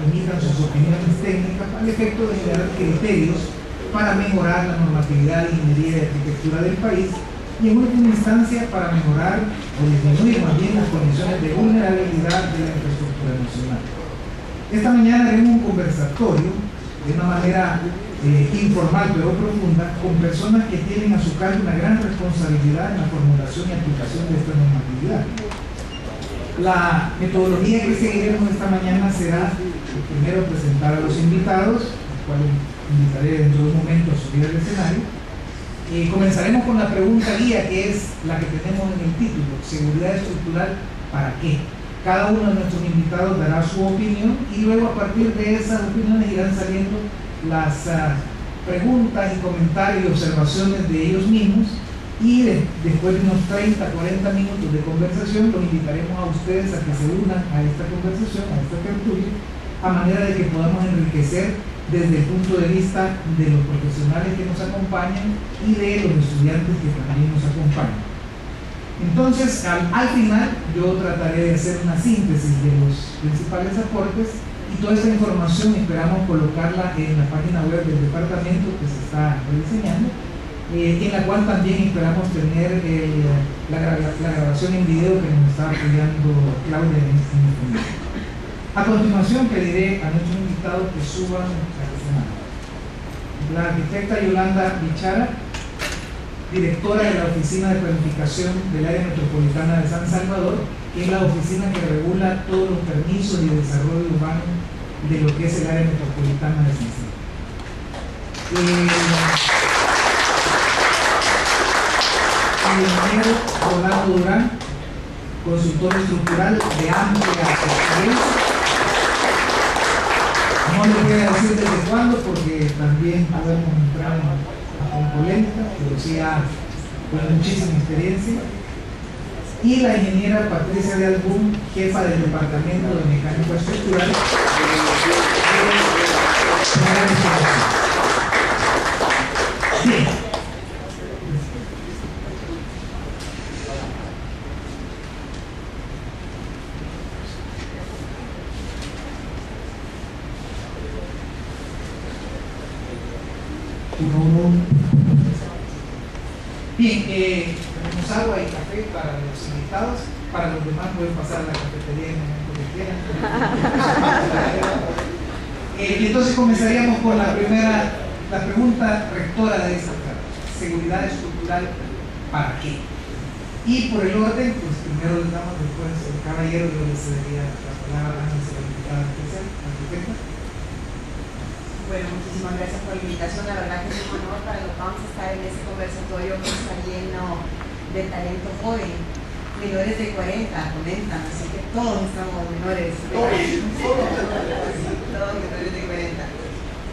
emitan sus opiniones técnicas al efecto de generar criterios para mejorar la normatividad de ingeniería y arquitectura del país y en última instancia para mejorar o disminuir más bien las condiciones de vulnerabilidad de la infraestructura nacional. Esta mañana haremos un conversatorio de una manera informal pero profunda con personas que tienen a su cargo una gran responsabilidad en la formulación y aplicación de esta normatividad. La metodología que seguiremos esta mañana será primero presentar a los invitados, los cuales invitaré dentro de un momento a subir al escenario. Comenzaremos con la pregunta guía, que es la que tenemos en el título: seguridad estructural, ¿para qué? Cada uno de nuestros invitados dará su opinión y luego a partir de esas opiniones irán saliendo las preguntas y comentarios y observaciones de ellos mismos, y después de unos 30-40 minutos de conversación los invitaremos a ustedes a que se unan a esta conversación, a esta tertulia, a manera de que podamos enriquecer desde el punto de vista de los profesionales que nos acompañan y de los estudiantes que también nos acompañan. Entonces, al final yo trataré de hacer una síntesis de los principales aportes y toda esta información esperamos colocarla en la página web del departamento que se está rediseñando, en la cual también esperamos tener la grabación en video que nos está apoyando Claudia en este momento. A continuación pediré a nuestros invitados que suban al escenario. La arquitecta Yolanda Bichara, directora de la Oficina de Planificación del Área Metropolitana de San Salvador, que es la oficina que regula todos los permisos y desarrollo urbano de lo que es el Área Metropolitana de San Salvador. El ingeniero Rolando Durán, consultor estructural de amplia experiencia. No le voy a decir desde cuándo porque también podemos entrar en polémica, pero sí con muchísima experiencia. Y la ingeniera Patricia de Albún, jefa del Departamento de Mecánica Estructural. Bien. Bien, tenemos agua y café para los invitados, para los demás pueden pasar a la cafetería en el momento que quieran. Entonces comenzaríamos con la pregunta rectora de esta charla: seguridad estructural, ¿para qué? Y por el orden, pues primero les damos, después el caballero, yo les cedería la palabra antes de la invitada especial, arquitecta. Bueno, muchísimas gracias por la invitación. La verdad que es un honor para los que vamos a estar en este conversatorio que está lleno de talento joven, menores de 40, comentan, así que todos estamos menores. Todos menores de 40.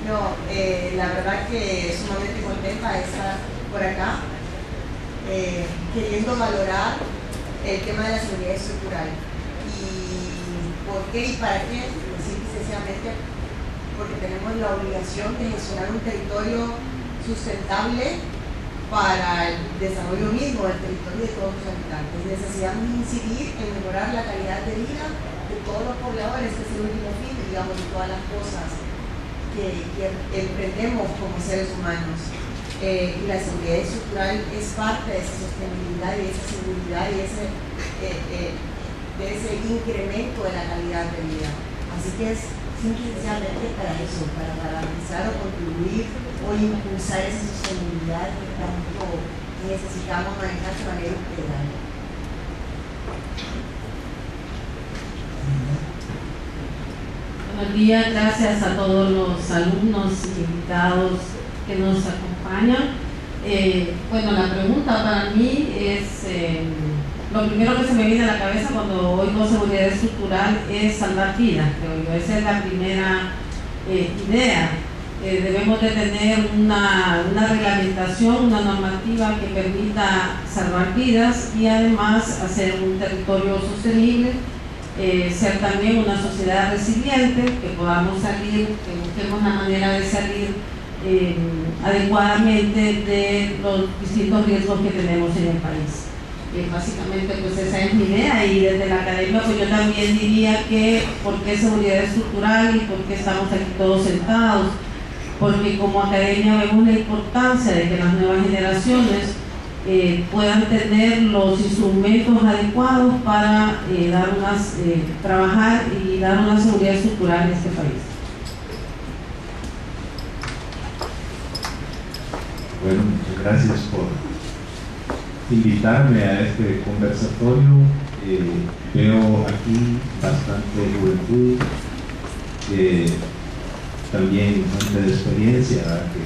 No, la verdad que sumamente contenta de estar por acá, queriendo valorar el tema de la seguridad estructural. ¿Y por qué y para qué? Pues simple y sencillamente porque tenemos la obligación de gestionar un territorio sustentable para el desarrollo mismo del territorio de todos los habitantes. Necesitamos incidir en mejorar la calidad de vida de todos los pobladores, que es el último fin, digamos, de todas las cosas que emprendemos como seres humanos. Y la seguridad estructural es parte de esa sostenibilidad y de esa seguridad y de ese incremento de la calidad de vida. Así que es simplemente para eso, para garantizar o contribuir o impulsar esa sostenibilidad que tanto necesitamos manejar de manera integral. Buenos días, gracias a todos los alumnos y invitados que nos acompañan. Bueno, la pregunta para mí es, lo primero que se me viene a la cabeza cuando oigo seguridad estructural es salvar vidas, creo yo. Esa es la primera idea. Debemos de tener una reglamentación, una normativa que permita salvar vidas y además hacer un territorio sostenible, ser también una sociedad resiliente, que podamos salir, que busquemos la manera de salir adecuadamente de los distintos riesgos que tenemos en el país. Básicamente pues esa es mi idea, y desde la academia pues yo también diría que ¿por qué seguridad estructural y por qué estamos aquí todos sentados? Porque como academia vemos la importancia de que las nuevas generaciones puedan tener los instrumentos adecuados para trabajar y dar una seguridad estructural en este país. Bueno, muchas gracias por invitarme a este conversatorio. Veo aquí bastante juventud, también gente de experiencia, ¿verdad?, que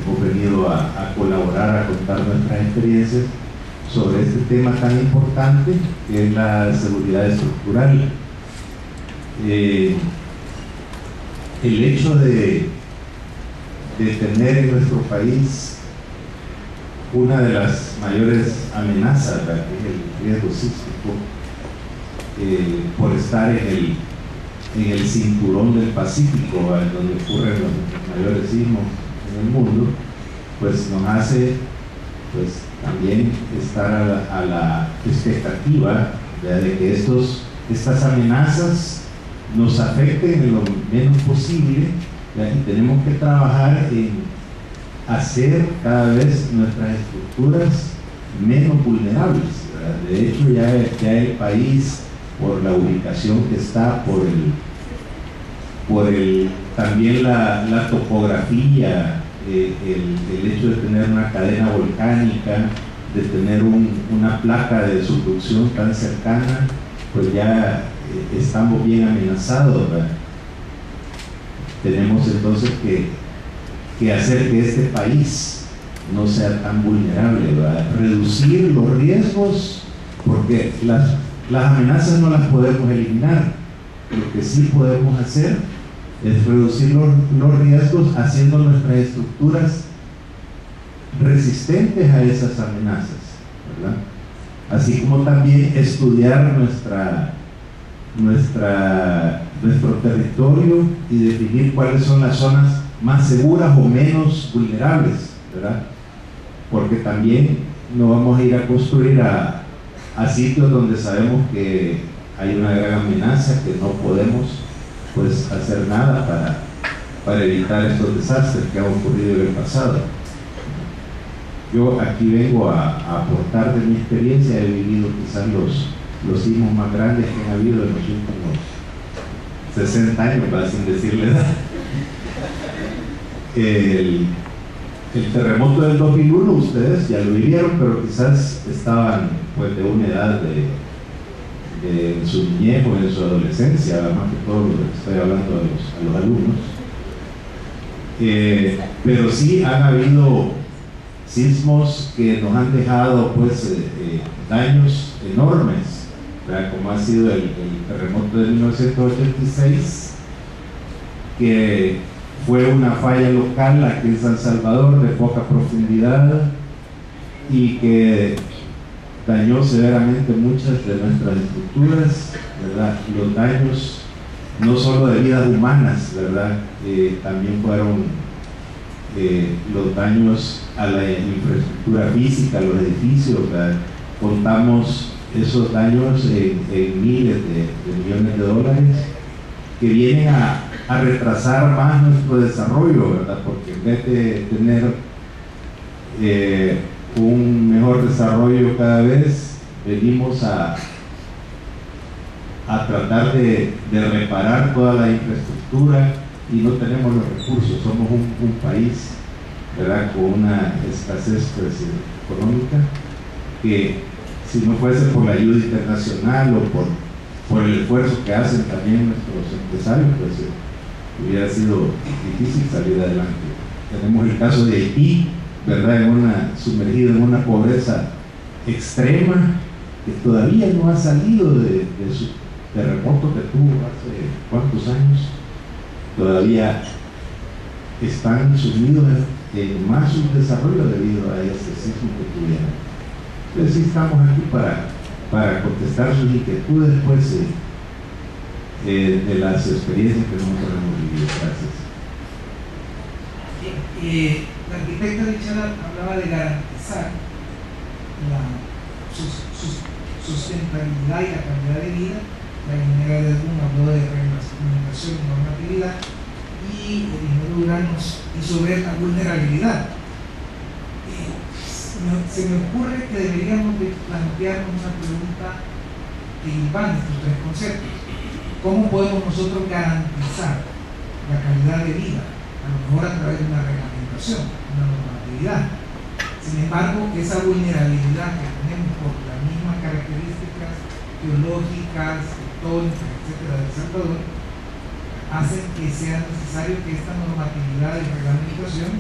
hemos venido a colaborar, a contar nuestras experiencias sobre este tema tan importante que es la seguridad estructural. El hecho de tener en nuestro país una de las mayores amenazas, ¿verdad?, que es el riesgo sísmico, por estar en el cinturón del Pacífico, ¿verdad?, donde ocurren los mayores sismos en el mundo, pues nos hace pues también estar a la expectativa, ¿verdad?, de que estas amenazas nos afecten en lo menos posible, ¿verdad?, y tenemos que trabajar en hacer cada vez nuestras estructuras menos vulnerables, ¿verdad? De hecho ya el país, por la ubicación que está, también la topografía, el hecho de tener una cadena volcánica, de tener una placa de subducción tan cercana, pues ya estamos bien amenazados, ¿verdad? Tenemos entonces que hacer que este país no sea tan vulnerable, ¿verdad? Reducir los riesgos, porque las amenazas no las podemos eliminar. Lo que sí podemos hacer es reducir los riesgos haciendo nuestras estructuras resistentes a esas amenazas, ¿verdad? Así como también estudiar nuestro territorio y definir cuáles son las zonas más seguras o menos vulnerables, ¿verdad? Porque también no vamos a ir a construir a sitios donde sabemos que hay una gran amenaza, que no podemos pues hacer nada para evitar estos desastres que han ocurrido en el pasado. Yo aquí vengo a aportar de mi experiencia. He vivido quizás los sismos más grandes que han habido en los últimos 60 años, para sin decirle edad. El terremoto del 2001 ustedes ya lo vivieron, pero quizás estaban pues de una edad en su niñez o en su adolescencia, más que todo lo que estoy hablando a los alumnos. Pero sí han habido sismos que nos han dejado pues daños enormes, ¿verdad?, como ha sido el terremoto de 1986, que fue una falla local aquí en San Salvador de poca profundidad y que dañó severamente muchas de nuestras estructuras, ¿verdad? Los daños no solo de vidas humanas, ¿verdad?, también fueron los daños a la infraestructura física, a los edificios, ¿verdad? Contamos esos daños en miles de millones de dólares que vienen a retrasar más nuestro desarrollo, ¿verdad? Porque en vez de tener un mejor desarrollo cada vez, venimos a tratar de reparar toda la infraestructura y no tenemos los recursos. Somos un país, ¿verdad?, con una escasez pues, económica, que si no fuese por la ayuda internacional o por el esfuerzo que hacen también nuestros empresarios, pues hubiera sido difícil salir adelante. Tenemos el caso de Haití, ¿verdad?, sumergido en una pobreza extrema, que todavía no ha salido de su terremoto que tuvo hace cuántos años. Todavía están sumidos en más subdesarrollo debido a ese sismo que tuvieron. Entonces sí estamos aquí para contestar sus inquietudes pues, de las experiencias que nosotros hemos vivido. Gracias. La arquitecta Richard hablaba de garantizar la sustentabilidad y la calidad de vida. La ingeniera Edmund habló de reglamentación y normatividad, y el ingeniero Durán nos hizo ver la vulnerabilidad. Se me ocurre que deberíamos de plantearnos una pregunta que van estos tres conceptos. ¿Cómo podemos nosotros garantizar la calidad de vida? A lo mejor a través de una reglamentación, una normatividad. Sin embargo, esa vulnerabilidad que tenemos por las mismas características geológicas, tectónicas, etcétera, de El Salvador, hacen que sea necesario que esta normatividad y reglamentación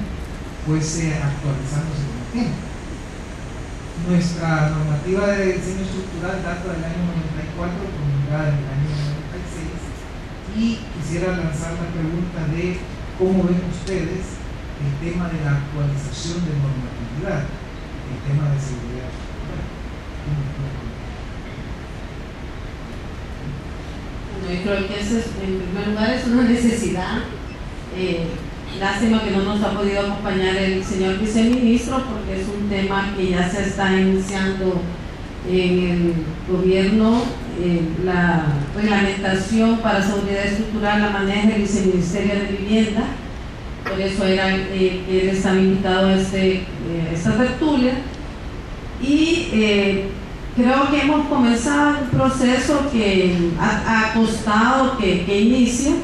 fuese actualizándose con el tiempo. Nuestra normativa de diseño estructural data del año 94, promulgada en el año 96, y quisiera lanzar la pregunta de cómo ven ustedes el tema de la actualización de normatividad, el tema de seguridad estructural. Yo creo que eso es, en primer lugar, es una necesidad. Lástima que no nos ha podido acompañar el señor viceministro, porque es un tema que ya se está iniciando en el gobierno. La reglamentación para seguridad estructural la maneja el viceministerio de Vivienda, por eso era que él estaba invitado a esta tertulia. Y creo que hemos comenzado un proceso que ha costado que inicie.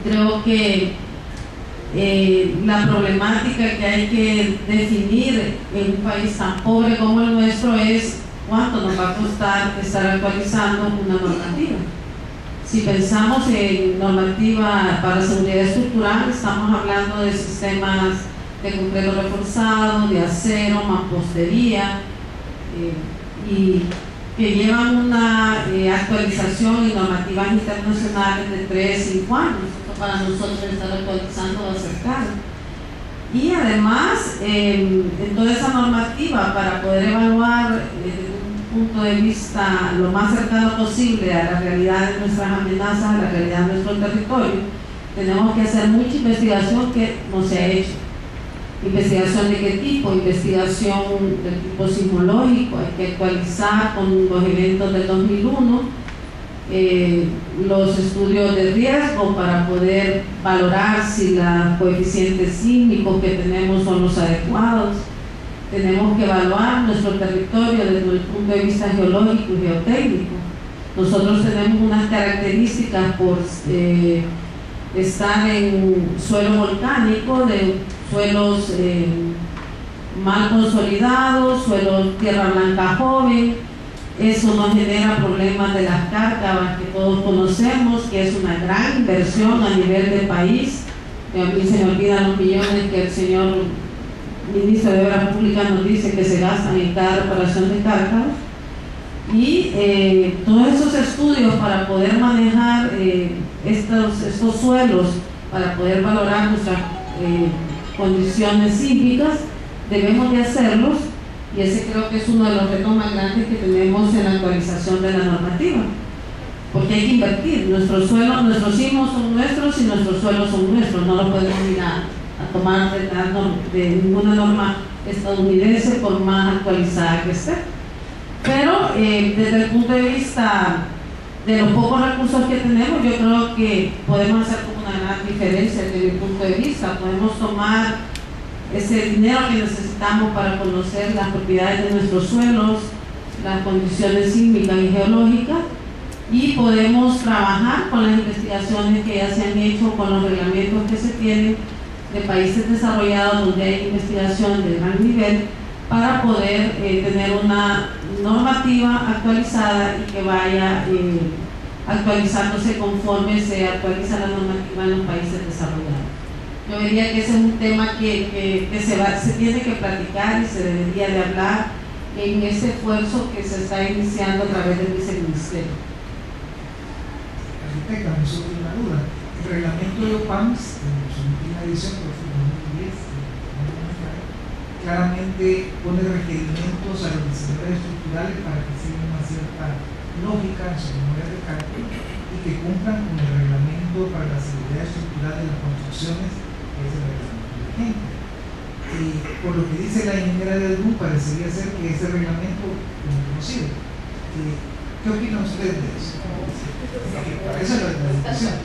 Creo que la problemática que hay que definir en un país tan pobre como el nuestro es cuánto nos va a costar estar actualizando una normativa. Si pensamos en normativa para seguridad estructural, estamos hablando de sistemas de concreto reforzado, de acero, mampostería, y que llevan una actualización y normativas internacionales de 3-5 años. Esto para nosotros estar actualizando va a ser caro. Y además, en toda esa normativa, para poder evaluar desde un punto de vista lo más cercano posible a la realidad de nuestras amenazas, a la realidad de nuestro territorio, tenemos que hacer mucha investigación que no se ha hecho. ¿Investigación de qué tipo? Investigación del tipo sismológico. Hay que actualizar con los eventos del 2001 los estudios de riesgo para poder valorar si los coeficientes sísmicos que tenemos son los adecuados. Tenemos que evaluar nuestro territorio desde el punto de vista geológico y geotécnico. Nosotros tenemos unas características por estar en suelo volcánico, de suelos mal consolidados, suelos tierra blanca joven. Eso nos genera problemas de las cárcavas que todos conocemos, que es una gran inversión a nivel de país. A mí se me olvidan los millones que el señor ministro de Obras Públicas nos dice que se gastan en cada reparación de cárcavas. Y todos esos estudios para poder manejar estos suelos, para poder valorar nuestras condiciones sísmicas, debemos de hacerlos, y ese creo que es uno de los retos más grandes que tenemos en la actualización de la normativa, porque hay que invertir. Nuestros sismos son nuestros y nuestros suelos son nuestros, no los podemos ir a tomar de ninguna norma estadounidense por más actualizada que esté. Pero desde el punto de vista de los pocos recursos que tenemos, yo creo que podemos hacer como una gran diferencia desde mi punto de vista. Podemos tomar ese dinero que necesitamos para conocer las propiedades de nuestros suelos, las condiciones sísmicas y geológicas, y podemos trabajar con las investigaciones que ya se han hecho, con los reglamentos que se tienen de países desarrollados donde hay investigación de gran nivel, para poder tener una normativa actualizada y que vaya actualizándose conforme se actualiza la normativa en los países desarrollados. Yo diría que ese es un tema que se tiene que platicar y se debería de hablar en ese esfuerzo que se está iniciando a través del viceministerio. Arquitecta, me surge una duda. El reglamento de OPAMS, en su última edición, que fue en 2010, claramente pone requerimientos a los diseñadores estructurales para que sigan una cierta lógica en sus memorias de cálculo y que cumplan con el reglamento para la seguridad estructural de las construcciones, que es el reglamento vigente. por lo que dice la ingeniera del DUN, parecería ser que ese reglamento es conocido. ¿Qué opinan ustedes de eso? Para eso es la discusión.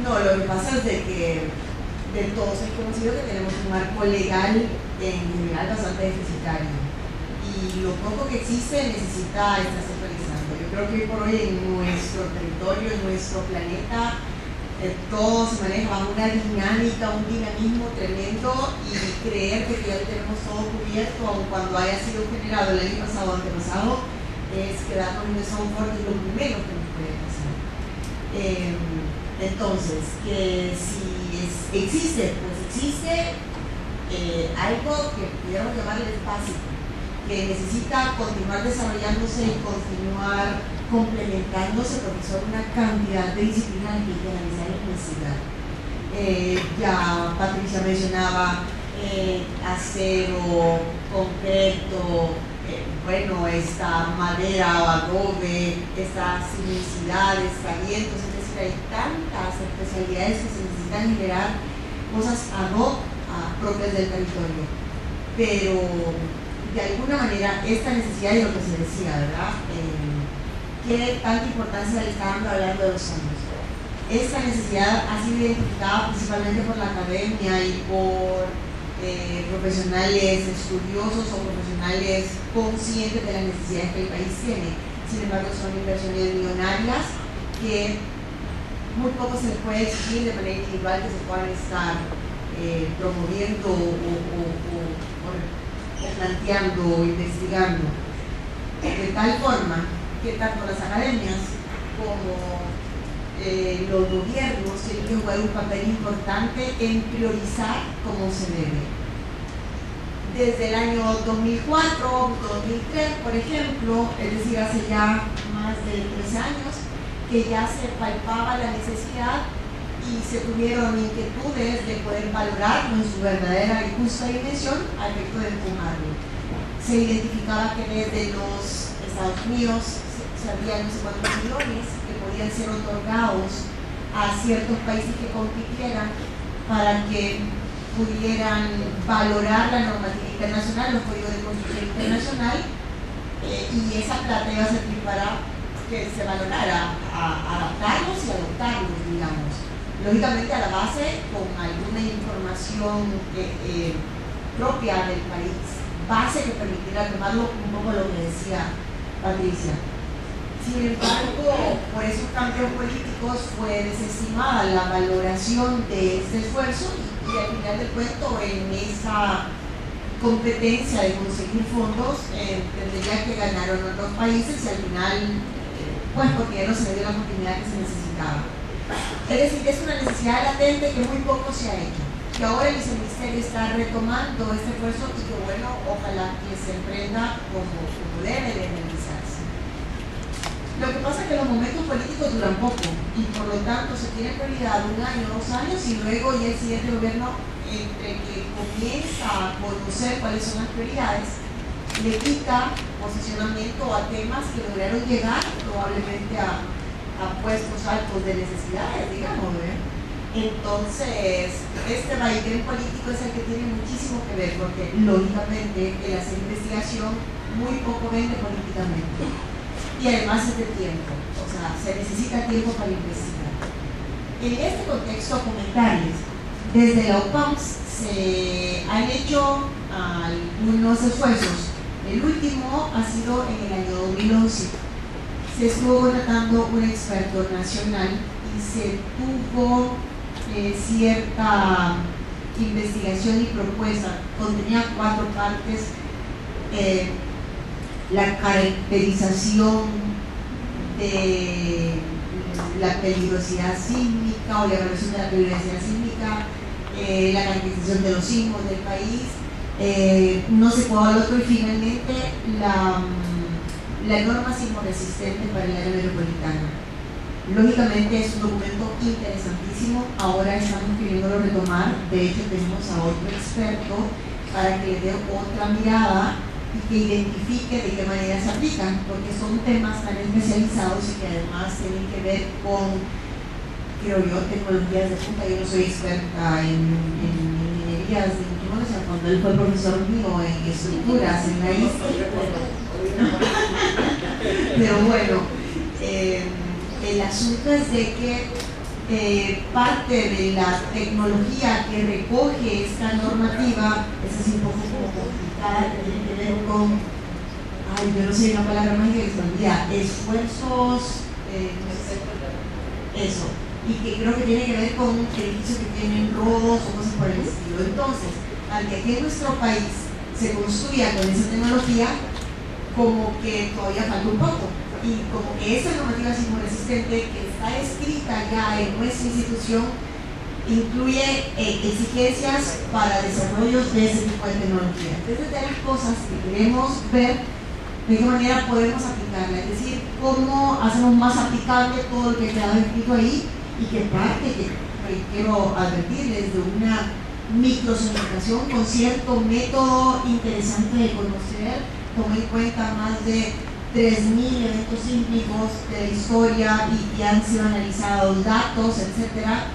No, lo que pasa es de que de todos es conocido que tenemos un marco legal en general bastante deficitario y lo poco que existe necesita estarse actualizando. Yo creo que hoy por hoy en nuestro territorio, en nuestro planeta, todo se maneja bajo una dinámica, un dinamismo tremendo, y creer que ya lo tenemos todo cubierto, aun cuando haya sido generado el año pasado o antepasado, es quedarnos en esa confort, es lo primero que nos puede pasar. Entonces, que si existe, pues existe algo que pudiéramos llamar el básico, que necesita continuar desarrollándose y continuar complementándose, porque son una cantidad de disciplinas que hay que analizar y investigar. Ya Patricia mencionaba acero, concreto, bueno, esta madera o adobe, estas simicidades, tallentos, es decir, hay tantas especialidades que se necesitan generar cosas ad hoc propias del territorio. Pero de alguna manera esta necesidad de lo que se decía, ¿verdad? ¿Qué tanta importancia le está dando a lo largo de los años? Esta necesidad ha sido identificada principalmente por la academia y por profesionales estudiosos o profesionales conscientes de las necesidades que el país tiene. Sin embargo, son inversiones millonarias que muy poco se les puede exigir de manera individual que se puedan estar promoviendo o planteando o investigando, de tal forma que tanto las academias como los gobiernos tienen que jugar un papel importante en priorizar cómo se debe. Desde el año 2004, 2003, por ejemplo, es decir, hace ya más de 13 años, que ya se palpaba la necesidad y se tuvieron inquietudes de poder valorarlo en su verdadera y justa dimensión al efecto de empujarlo. Se identificaba que desde los Estados Unidos se había no sé cuántos millones que podían ser otorgados a ciertos países que compitieran para que pudieran valorar la normativa internacional, los códigos de construcción internacional, y esa plata iba a servir para que se valorara adaptarlos y adoptarlos, digamos. Lógicamente a la base con alguna información propia del país, base que permitiera tomarlo, un poco lo que decía Patricia. Sin embargo, por esos cambios políticos fue desestimada la valoración de este esfuerzo y al final del cuento, en esa competencia de conseguir fondos, tendría que ganaron otros países y al final, pues porque ya no se le dio la oportunidad que se necesitaba. Es decir, es una necesidad latente que muy poco se ha hecho, que ahora el Viceministerio está retomando este esfuerzo y que bueno, ojalá que se emprenda como debe de realizarse. Lo que pasa es que los momentos políticos duran poco y por lo tanto se tiene prioridad 1 año, 2 años y luego ya el siguiente gobierno, entre que comienza a conocer cuáles son las prioridades, le quita posicionamiento a temas que lograron llegar probablemente a puestos altos de necesidades, digamos, ¿eh? Entonces, este vaivén político es el que tiene muchísimo que ver, porque lógicamente el hacer investigación muy poco vende políticamente y además es de tiempo, o sea, se necesita tiempo para investigar. En este contexto, comentarles, desde la UPAMS se han hecho algunos esfuerzos. El último ha sido en el año 2011. Se estuvo contratando un experto nacional y se tuvo cierta investigación y propuesta. Contenía 4 partes: la caracterización de la peligrosidad sísmica o la evaluación de la peligrosidad sísmica, la caracterización de los sismos del país, no se pudo al otro, y finalmente la norma sismoresistente para el área metropolitana. Lógicamente es un documento interesantísimo, ahora estamos queriéndolo retomar, de hecho tenemos a otro experto para que le dé otra mirada y que identifique de qué manera se aplican, porque son temas tan especializados y que además tienen que ver con creo yo, tecnologías de punta. Yo no soy experta en ingenierías de mucho modo, o sea, cuando él fue profesor mío en estructuras en la ISTE, pero bueno, el asunto es de que parte de la tecnología que recoge esta normativa es así un poco como complicada, que tiene que ver con, yo no sé una palabra más que extendida, esfuerzos, eso, y que creo que tiene que ver con edificios que tienen rodos o cosas por el estilo. Entonces, al que aquí en nuestro país se construya con esa tecnología, como que todavía falta un poco. Y como que esa normativa sismoresistente que está escrita ya en nuestra institución incluye exigencias para desarrollos de ese tipo de tecnología. Entonces, de las cosas que queremos ver de qué manera podemos aplicarla, es decir, cómo hacemos más aplicable todo lo que ha quedado escrito ahí, y que parte, que quiero advertirles, de una microsonificación con cierto método interesante de conocer. Tomé en cuenta más de 3.000 eventos sísmicos de la historia y que han sido analizados datos, etcétera.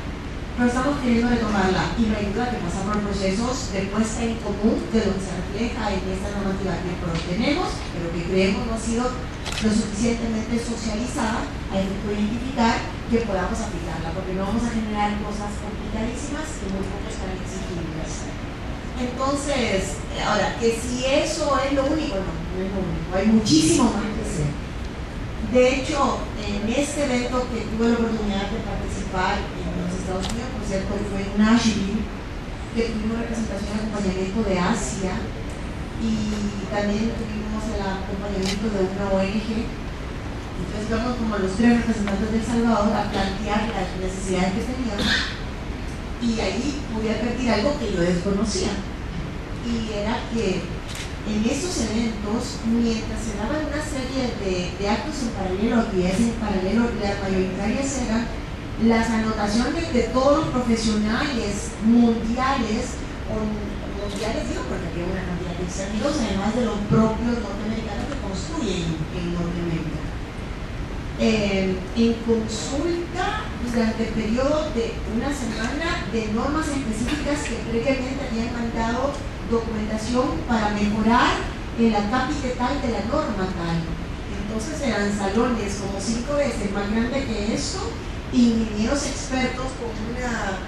Pero estamos queriendo retomarla, y me ayuda que pasamos por procesos de puesta en común de lo que se refleja en esta normativa que tenemos, pero que creemos no ha sido lo suficientemente socializada a efecto de identificar que podamos aplicarla, porque no vamos a generar cosas complicadísimas que muy poco están exigibles. Entonces, ahora, que si eso es lo único, no es lo único, hay muchísimo más que hacer. De hecho, en este evento que tuve la oportunidad de participar en los Estados Unidos, por cierto, fue en Nashville, que tuvimos representación de acompañamiento de Asia, y también tuvimos el acompañamiento de una ONG. Entonces vamos como los 3 representantes de El Salvador a plantear las necesidades que teníamos, y ahí pude advertir algo que yo desconocía, y era que en estos eventos, mientras se daban una serie de actos en paralelo, actividades en paralelo, las mayoritarias eran las anotaciones de todos los profesionales mundiales, digo porque había una cantidad de extranjeros, además de los propios norteamericanos que construyen en Norteamérica. En consulta durante el periodo de una semana de normas específicas que previamente habían mandado documentación para mejorar el acápite tal de la norma tal. Entonces eran salones como 5 veces más grande que esto, ingenieros expertos con una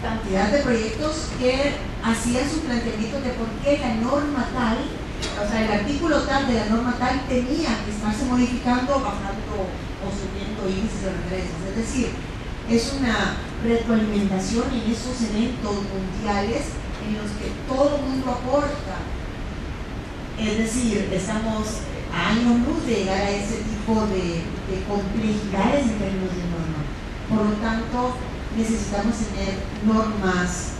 cantidad de proyectos que hacían su planteamiento de por qué la norma tal, o sea, el artículo tal de la norma tal tenía que estarse modificando, bajando o subiendo índices de referencias. Es decir, es una retroalimentación en esos eventos mundiales en los que todo el mundo aporta. Es decir, estamos a años luz de llegar a ese tipo de complejidades en términos de norma. Por lo tanto, necesitamos tener normas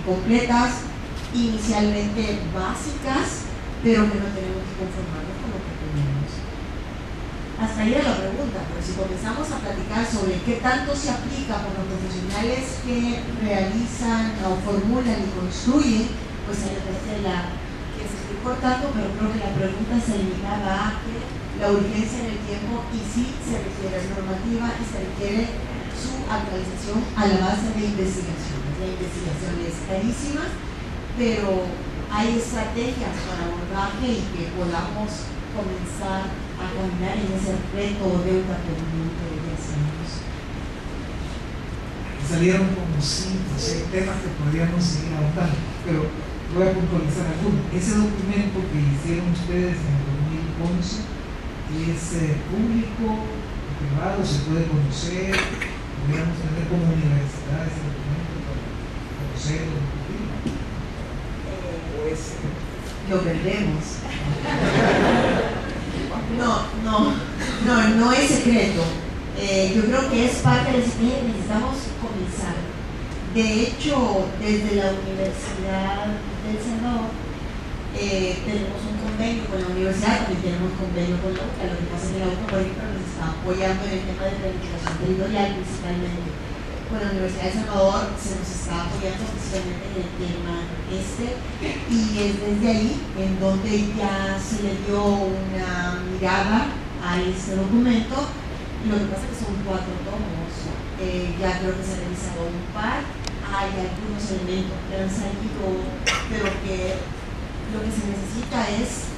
completas, inicialmente básicas, pero que no tenemos que conformarnos con lo que tenemos. Hasta ahí era la pregunta, pero si comenzamos a platicar sobre qué tanto se aplica por los profesionales que realizan o formulan y construyen, pues ahí me parece que se estoy cortando, pero creo que la pregunta se limitaba a que la urgencia en el tiempo, y sí se requiere normativa y se requiere su actualización a la base de investigaciones. La investigación es carísima, pero hay estrategias para abordaje y que podamos comenzar a caminar en ese reto de endeudamiento de 10 años. Salieron como 5 o 6 temas que podríamos seguir ahondando, pero voy a puntualizar algunos. Ese documento que hicieron ustedes en el 2011 es público, privado, se puede conocer, podríamos tener como universidad ese documento para conocerlo. Lo perdemos. No es secreto. Yo creo que es parte de lo que necesitamos comenzar. De hecho, desde la Universidad del Salvador tenemos un convenio con la universidad, también tenemos convenio con la UCA. Lo que pasa es que la UCA, por ejemplo, nos está apoyando en el tema de planificación territorial principalmente. Con la Universidad de El Salvador se nos está apoyando especialmente en el tema y es desde ahí en donde ya se le dio una mirada a este documento, Lo que pasa es que son 4 tomos, ya creo que se ha realizado un par, hay algunos elementos que han salido, pero que lo que se necesita es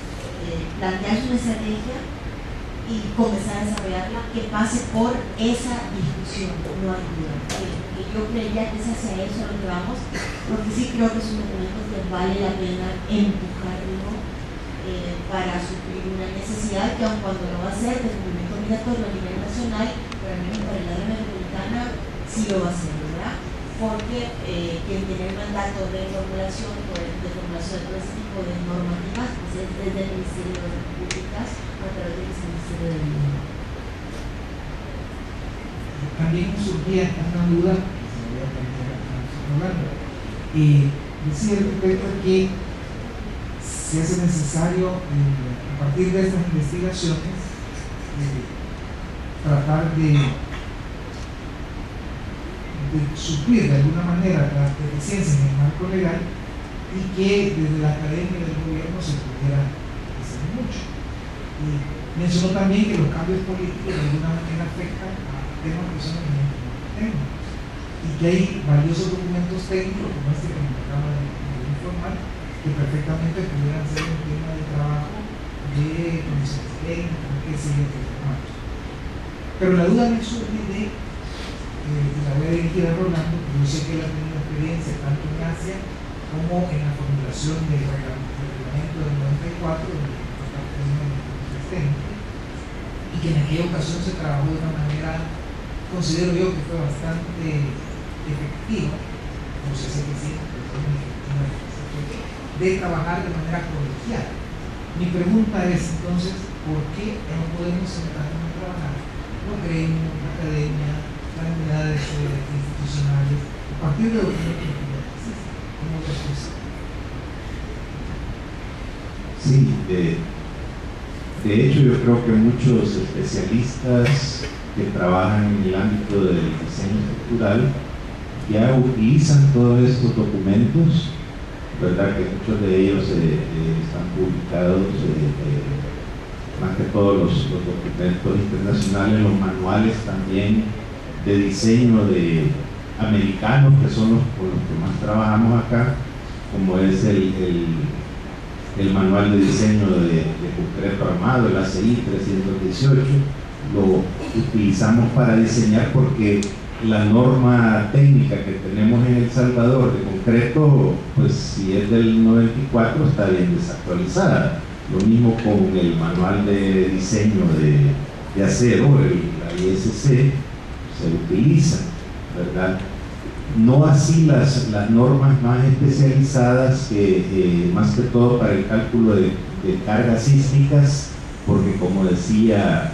plantear una estrategia y comenzar a desarrollarla que pase por esa discusión, no hay duda. Yo creía que es hacia eso a lo que vamos, porque sí creo que es un documento que vale la pena empujarlo para suplir una necesidad que aun cuando no va a ser de cumplimiento obligatorio a nivel nacional, pero al menos para el área metropolitana sí lo va a ser, ¿verdad? Porque quien tiene el mandato de formulación de todo ese tipo de normativas pues es desde el Ministerio de Obras Públicas a través del Ministerio de Vivienda. También surgía una duda que se me voy a plantear hablando. Decía el respecto que se hace necesario, a partir de estas investigaciones, tratar de suplir de alguna manera las deficiencias en el marco legal y que desde la academia del gobierno se pudiera hacer mucho. Y mencionó también que los cambios políticos de alguna manera afectan a temas que son técnicos y que hay valiosos documentos técnicos como este que me acaba de informar que perfectamente pudieran ser un tema de trabajo de condiciones técnicas, que se informados. Pero la duda me surge de, la voy a dirigir a Rolando, porque yo sé que él ha tenido experiencia tanto en Asia como en la formulación del reglamento del 94, y que en aquella ocasión se trabajó de una manera, considero yo que fue bastante efectiva, no sé si es que sí, pero fue muy efectiva, de trabajar de manera colegial. Mi pregunta es entonces, ¿por qué no podemos sentarnos a trabajar los gremios, la academia, las unidades institucionales, a partir de lo que existe, como otra cosa? Sí, de hecho yo creo que muchos especialistas que trabajan en el ámbito del diseño estructural ya utilizan todos estos documentos, verdad que muchos de ellos están publicados, más que todos los documentos internacionales, los manuales también de diseño de americanos, que son los con los que más trabajamos acá, como es el manual de diseño de concreto armado, el ACI 318, lo utilizamos para diseñar porque la norma técnica que tenemos en El Salvador de concreto, pues si es del 94 está bien desactualizada. Lo mismo con el manual de diseño de acero, la ISC, se utiliza, ¿verdad? No así las normas más especializadas, más que todo para el cálculo de cargas sísmicas, porque como decía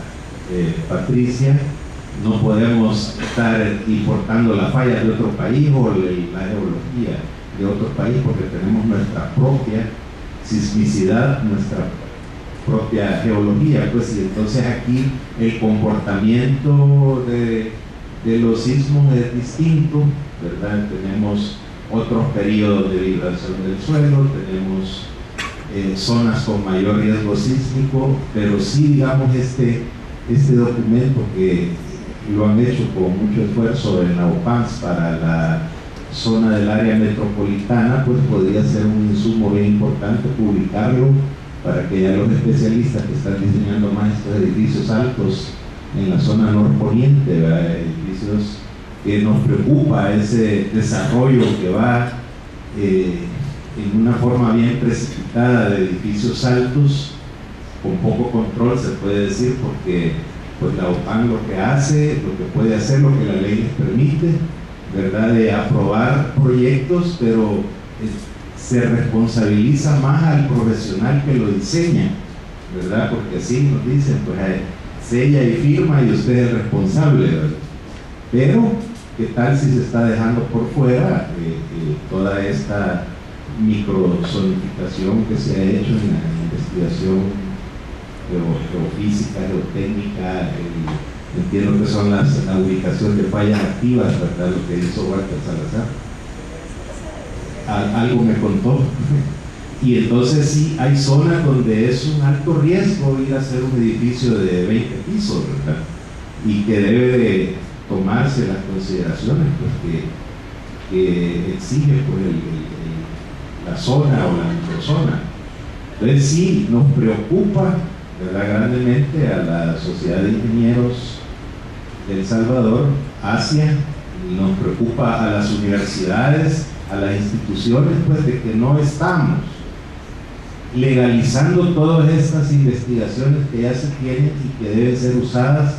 Patricia, no podemos estar importando la falla de otro país o la geología de otro país, porque tenemos nuestra propia sismicidad, nuestra propia geología, pues, y entonces aquí el comportamiento de los sismos es distinto, ¿verdad? Tenemos otros periodos de vibración del suelo, tenemos zonas con mayor riesgo sísmico, pero sí, digamos, este documento que lo han hecho con mucho esfuerzo en la OPANS para la zona del área metropolitana, pues podría ser un insumo bien importante publicarlo para que ya los especialistas que están diseñando más estos edificios altos en la zona norponiente, ¿verdad? Edificios que nos preocupa, ese desarrollo que va en una forma bien precipitada de edificios altos, con poco control se puede decir, porque pues la OPAN lo que hace, lo que puede hacer, lo que la ley les permite, ¿verdad? De aprobar proyectos, pero se responsabiliza más al profesional que lo diseña, ¿verdad? Porque así nos dicen, pues sella y firma y usted es responsable, ¿verdad? Pero, ¿qué tal si se está dejando por fuera toda esta microzonificación que se ha hecho en la investigación geofísica, geotécnica? Entiendo que son la ubicación de fallas activas, ¿verdad? Lo que hizo Walter Salazar. Algo me contó. Y entonces sí, hay zonas donde es un alto riesgo ir a hacer un edificio de 20 pisos, ¿verdad? y que debe de tomarse las consideraciones pues, que exige pues, la zona o la microzona. Entonces sí, nos preocupa, ¿verdad?, grandemente a la Sociedad de Ingenieros de El Salvador, Asia, nos preocupa a las universidades, a las instituciones, pues de que no estamos legalizando todas estas investigaciones que ya se tienen y que deben ser usadas